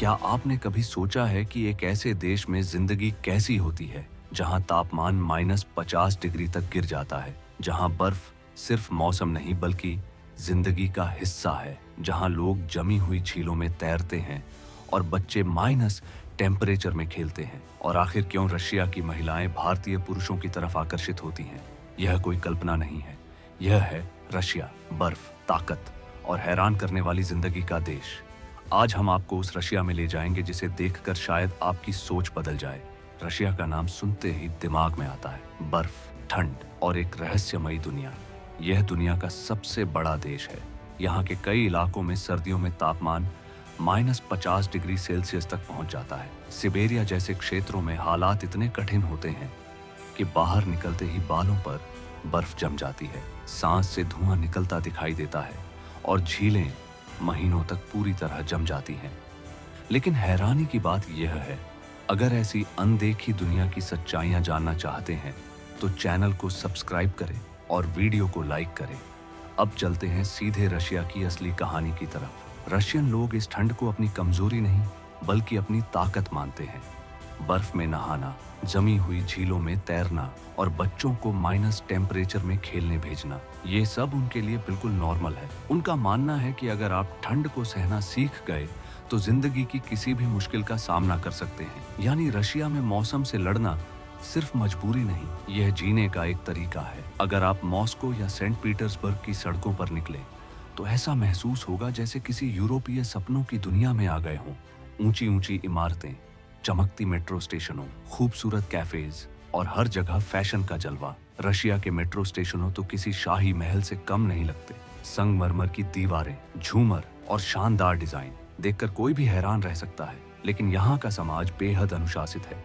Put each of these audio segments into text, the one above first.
क्या आपने कभी सोचा है कि एक ऐसे देश में जिंदगी कैसी होती है जहां तापमान -50 डिग्री तक गिर जाता है, जहां बर्फ सिर्फ मौसम नहीं बल्कि जिंदगी का हिस्सा है, जहां लोग जमी हुई झीलों में तैरते हैं और बच्चे माइनस टेम्परेचर में खेलते हैं। और आखिर क्यों रशिया की महिलाएं भारतीय पुरुषों की तरफ आकर्षित होती हैं? यह कोई कल्पना नहीं है, यह है रशिया, बर्फ, ताकत और हैरान करने वाली जिंदगी का देश। आज हम आपको उस रशिया में ले जाएंगे जिसे देखकर शायद आपकी सोच बदल जाए। रशिया का नाम सुनते ही दिमाग में आता है बर्फ, ठंड और एक रहस्यमयी दुनिया। यह दुनिया का सबसे बड़ा देश है। यहाँ के कई इलाकों में सर्दियों में तापमान -50 डिग्री सेल्सियस तक पहुंच जाता है। सिबेरिया जैसे क्षेत्रों में हालात इतने कठिन होते हैं कि बाहर निकलते ही बालों पर बर्फ जम जाती है, सांस से धुआं निकलता दिखाई देता है और झीलें महीनों तक पूरी तरह जम जाती हैं। लेकिन हैरानी की बात यह है, अगर ऐसी अनदेखी दुनिया की सच्चाइयां जानना चाहते हैं तो चैनल को सब्सक्राइब करें और वीडियो को लाइक करें। अब चलते हैं सीधे रशिया की असली कहानी की तरफ। रशियन लोग इस ठंड को अपनी कमजोरी नहीं बल्कि अपनी ताकत मानते हैं। बर्फ में नहाना, जमी हुई झीलों में तैरना और बच्चों को माइनस टेम्परेचर में खेलने भेजना, ये सब उनके लिए बिल्कुल नॉर्मल है। उनका मानना है कि अगर आप ठंड को सहना सीख गए तो जिंदगी की किसी भी मुश्किल का सामना कर सकते हैं। यानी रशिया में मौसम से लड़ना सिर्फ मजबूरी नहीं, यह जीने का एक तरीका है। अगर आप मॉस्को या सेंट पीटर्सबर्ग की सड़कों पर निकले तो ऐसा महसूस होगा जैसे किसी यूरोपीय सपनों की दुनिया में आ गए हों। ऊंची ऊंची इमारतें, चमकती मेट्रो स्टेशनों, खूबसूरत कैफेज और हर जगह फैशन का जलवा। रशिया के मेट्रो स्टेशनों तो किसी शाही महल से कम नहीं लगते। संगमरमर की दीवारें, झूमर और शानदार डिजाइन देखकर कोई भी हैरान रह सकता है। लेकिन यहाँ का समाज बेहद अनुशासित है।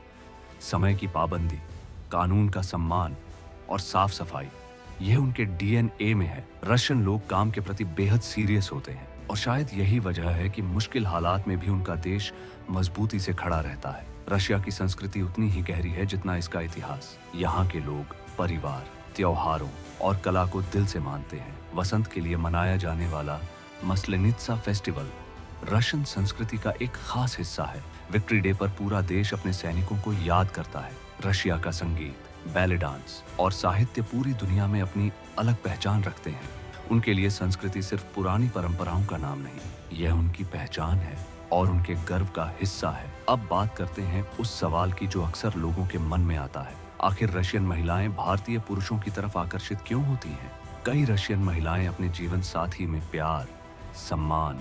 समय की पाबंदी, कानून का सम्मान और साफ सफाई, यह उनके डीएनए में है। रशियन लोग काम के प्रति बेहद सीरियस होते हैं और शायद यही वजह है कि मुश्किल हालात में भी उनका देश मजबूती से खड़ा रहता है। रशिया की संस्कृति उतनी ही गहरी है जितना इसका इतिहास। यहाँ के लोग परिवार, त्योहारों और कला को दिल से मानते हैं। वसंत के लिए मनाया जाने वाला मस्लेनित्सा फेस्टिवल रशियन संस्कृति का एक खास हिस्सा है। विक्ट्री डे पर पूरा देश अपने सैनिकों को याद करता है। रशिया का संगीत, बैले डांस और साहित्य पूरी दुनिया में अपनी अलग पहचान रखते हैं। उनके लिए संस्कृति सिर्फ पुरानी परंपराओं का नाम नहीं, यह उनकी पहचान है और उनके गर्व का हिस्सा है। अब बात करते हैं उस सवाल की जो अक्सर लोगों के मन में आता है, आखिर रशियन महिलाएं भारतीय पुरुषों की तरफ आकर्षित क्यों होती हैं? कई रशियन महिलाएं अपने जीवन साथी में प्यार, सम्मान,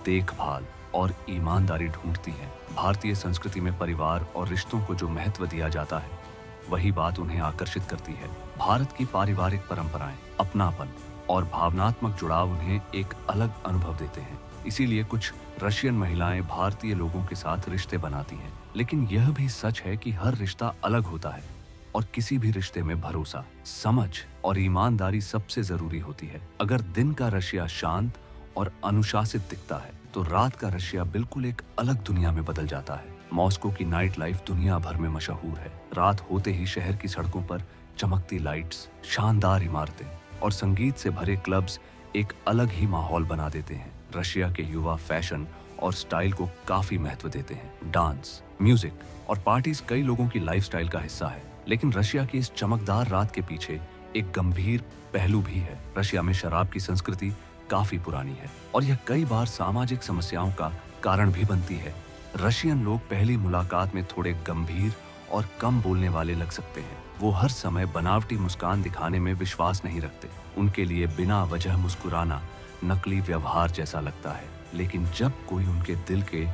देखभाल और ईमानदारी ढूंढती हैं। भारतीय संस्कृति में परिवार और रिश्तों को जो महत्व दिया जाता है, वही बात उन्हें आकर्षित करती है। भारत की पारिवारिक परंपराएं, अपनापन और भावनात्मक जुड़ाव उन्हें एक अलग अनुभव देते हैं। इसीलिए कुछ रशियन महिलाएं भारतीय लोगों के साथ रिश्ते बनाती हैं। लेकिन यह भी सच है कि हर रिश्ता अलग होता है और किसी भी रिश्ते में भरोसा, समझ और ईमानदारी सबसे जरूरी होती है। अगर दिन का रशिया शांत और अनुशासित दिखता है तो रात का रशिया बिल्कुल एक अलग दुनिया में बदल जाता है। मॉस्को की नाइट लाइफ दुनिया भर में मशहूर है। रात होते ही शहर की सड़कों पर चमकती लाइट्स, शानदार इमारतें और संगीत से भरे क्लब्स एक अलग ही माहौल बना देते हैं। रशिया के युवा फैशन और स्टाइल को काफी महत्व देते हैं। डांस, म्यूजिक और पार्टीज कई लोगों की लाइफस्टाइल का हिस्सा है। लेकिन रशिया की इस चमकदार रात के पीछे एक गंभीर पहलू भी है। रशिया में शराब की संस्कृति काफी पुरानी है और यह कई बार सामाजिक समस्याओं का कारण भी बनती है। रशियन लोग पहली मुलाकात में थोड़े गंभीर और कम बोलने वाले लग सकते हैं। वो हर समय बनावटी मुस्कान दिखाने में विश्वास नहीं रखते। उनके लिए बिना वजह मुस्कुराना नकली व्यवहार जैसा लगता है। लेकिन जब कोई उनके दिल के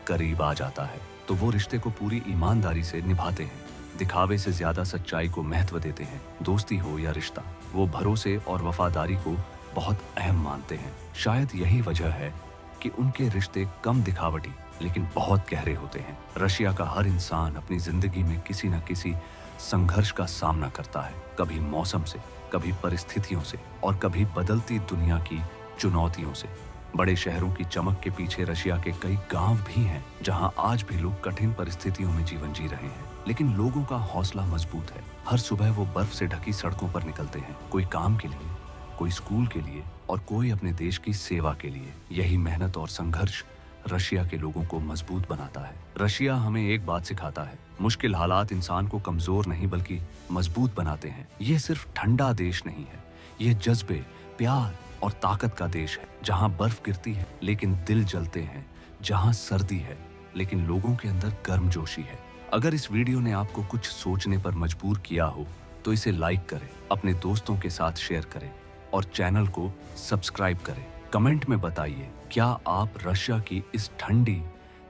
करीब आ जाता है तो वो रिश्ते को पूरी ईमानदारी से निभाते हैं। दिखावे से ज्यादा सच्चाई को महत्व देते हैं। दोस्ती हो या रिश्ता, वो भरोसे और वफादारी को बहुत अहम मानते हैं। शायद यही वजह है कि उनके रिश्ते कम दिखावटी लेकिन बहुत गहरे होते हैं। रशिया का हर इंसान अपनी जिंदगी में किसी न किसी संघर्ष का सामना करता है, कभी मौसम से, कभी परिस्थितियों से और कभी बदलती दुनिया की चुनौतियों से। बड़े शहरों की चमक के पीछे रशिया के कई गांव भी हैं जहां आज भी लोग कठिन परिस्थितियों में जीवन जी रहे हैं, लेकिन लोगों का हौसला मजबूत है। हर सुबह वो बर्फ से ढकी सड़कों पर निकलते हैं, कोई काम के लिए, कोई स्कूल के लिए और कोई अपने देश की सेवा के लिए। यही मेहनत और संघर्ष रशिया के लोगों को मजबूत बनाता है। रशिया हमें एक बात सिखाता है, मुश्किल हालात इंसान को कमजोर नहीं बल्कि मजबूत बनाते हैं। ये सिर्फ ठंडा देश नहीं है, ये जज्बे, प्यार और ताकत का देश है, जहाँ बर्फ गिरती है लेकिन दिल जलते हैं, जहाँ सर्दी है लेकिन लोगों के अंदर गर्मजोशी है। अगर इस वीडियो ने आपको कुछ सोचने पर मजबूर किया हो तो इसे लाइक करें, अपने दोस्तों के साथ शेयर करें और चैनल को सब्सक्राइब करें। कमेंट में बताइए, क्या आप रशिया की इस ठंडी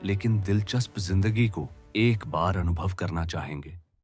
लेकिन दिलचस्प जिंदगी को एक बार अनुभव करना चाहेंगे?